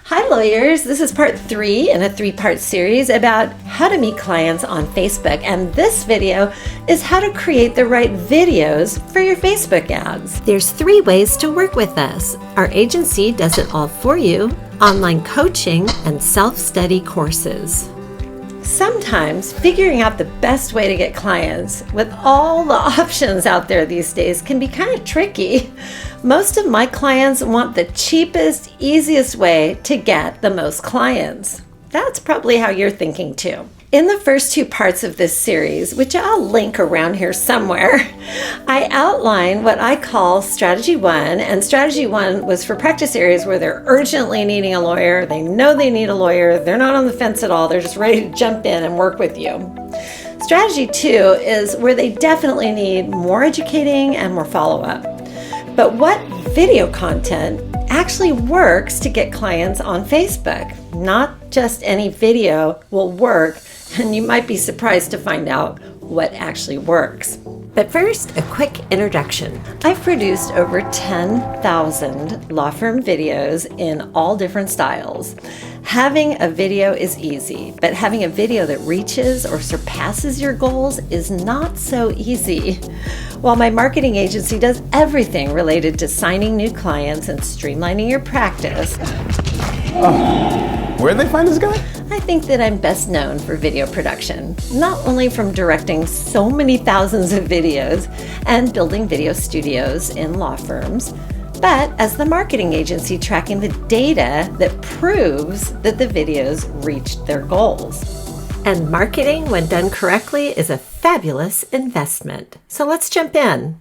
Hi lawyers, this is part 3 in a 3-part series about how to meet clients on Facebook, and this video is how to create the right videos for your Facebook ads. There's 3 ways to work with us. Our agency does it all for you, online coaching, and self-study courses. Sometimes figuring out the best way to get clients with all the options out there these days can be kind of tricky. Most of my clients want the cheapest, easiest way to get the most clients. That's probably how you're thinking too. In the first 2 parts of this series, which I'll link around here somewhere, I outline what I call Strategy 1, and Strategy 1 was for practice areas where they're urgently needing a lawyer, they know they need a lawyer, they're not on the fence at all, they're just ready to jump in and work with you. Strategy 2 is where they definitely need more educating and more follow-up. But what video content actually works to get clients on Facebook? Not just any video will work, and you might be surprised to find out what actually works. But first, a quick introduction. I've produced over 10,000 law firm videos in all different styles. Having a video is easy, but having a video that reaches or surpasses your goals is not so easy. While my marketing agency does everything related to signing new clients and streamlining your practice, where'd they find this guy? I think that I'm best known for video production, not only from directing so many thousands of videos and building video studios in law firms, but as the marketing agency tracking the data that proves that the videos reached their goals. And marketing, when done correctly, is a fabulous investment. So let's jump in.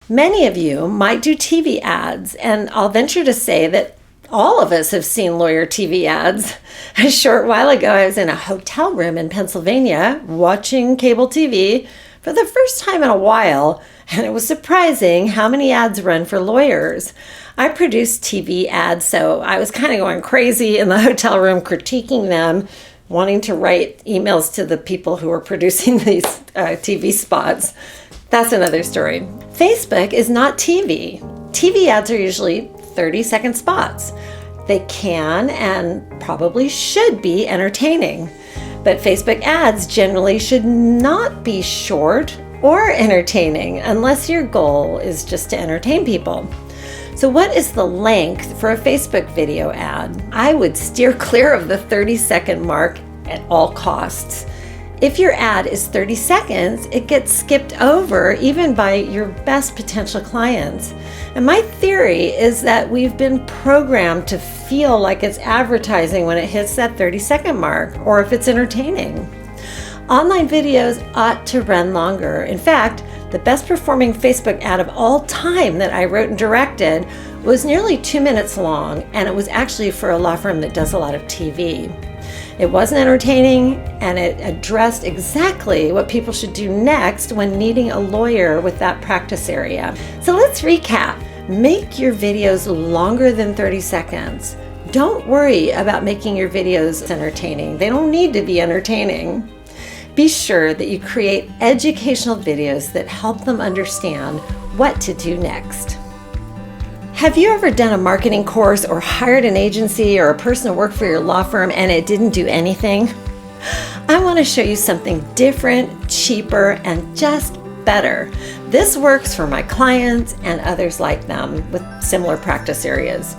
Many of you might do TV ads, and I'll venture to say that all of us have seen lawyer TV ads. A short while ago, I was in a hotel room in Pennsylvania watching cable TV for the first time in a while, and it was surprising how many ads run for lawyers. I produced TV ads, so I was kind of going crazy in the hotel room critiquing them, wanting to write emails to the people who were producing these TV spots. That's another story. Facebook is not TV. TV ads are usually 30-second spots. They can and probably should be entertaining, but Facebook ads generally should not be short or entertaining unless your goal is just to entertain people. So what is the length for a Facebook video ad? I would steer clear of the 30-second mark at all costs. If your ad is 30 seconds, it gets skipped over even by your best potential clients. And my theory is that we've been programmed to feel like it's advertising when it hits that 30-second mark, or if it's entertaining. Online videos ought to run longer. In fact, the best performing Facebook ad of all time that I wrote and directed was nearly 2 minutes long, and it was actually for a law firm that does a lot of TV. It wasn't entertaining, and it addressed exactly what people should do next when needing a lawyer with that practice area. So let's recap. Make your videos longer than 30 seconds. Don't worry about making your videos entertaining. They don't need to be entertaining. Be sure that you create educational videos that help them understand what to do next. Have you ever done a marketing course or hired an agency or a person to work for your law firm and it didn't do anything? I want to show you something different, cheaper, and just better. This works for my clients and others like them with similar practice areas.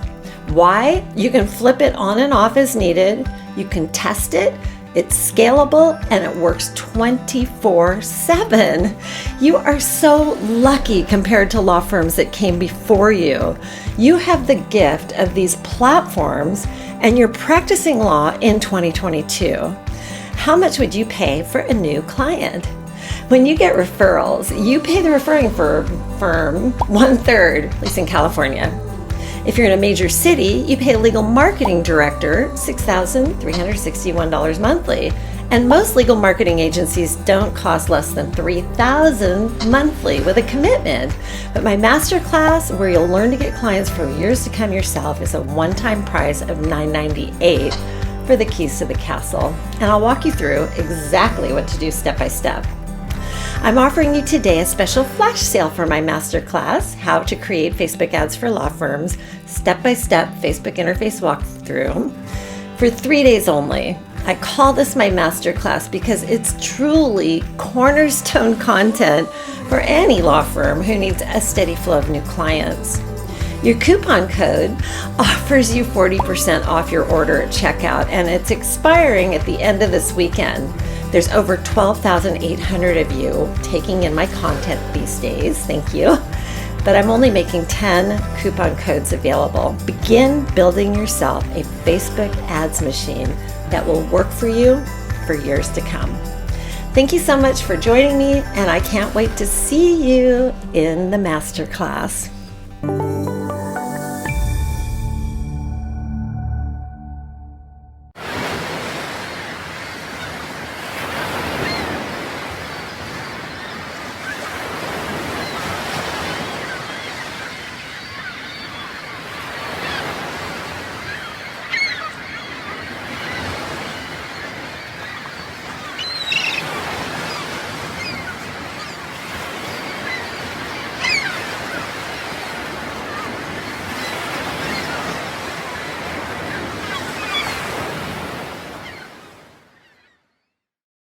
Why? You can flip it on and off as needed. You can test it. It's scalable and it works 24/7. You are so lucky compared to law firms that came before you. You have the gift of these platforms and you're practicing law in 2022. How much would you pay for a new client? When you get referrals, you pay the referring firm 1/3, at least in California. If you're in a major city, you pay a legal marketing director $6,361 monthly. And most legal marketing agencies don't cost less than $3,000 monthly with a commitment. But my masterclass, where you'll learn to get clients for years to come yourself, is a one-time price of $998 for the keys to the castle. And I'll walk you through exactly what to do step by step. I'm offering you today a special flash sale for my masterclass, How to Create Facebook Ads for Law Firms, step-by-step Facebook interface walkthrough for 3 days only. I call this my masterclass because it's truly cornerstone content for any law firm who needs a steady flow of new clients. Your coupon code offers you 40% off your order at checkout, and it's expiring at the end of this weekend. There's over 12,800 of you taking in my content these days. Thank you. But I'm only making 10 coupon codes available. Begin building yourself a Facebook ads machine that will work for you for years to come. Thank you so much for joining me, and I can't wait to see you in the masterclass.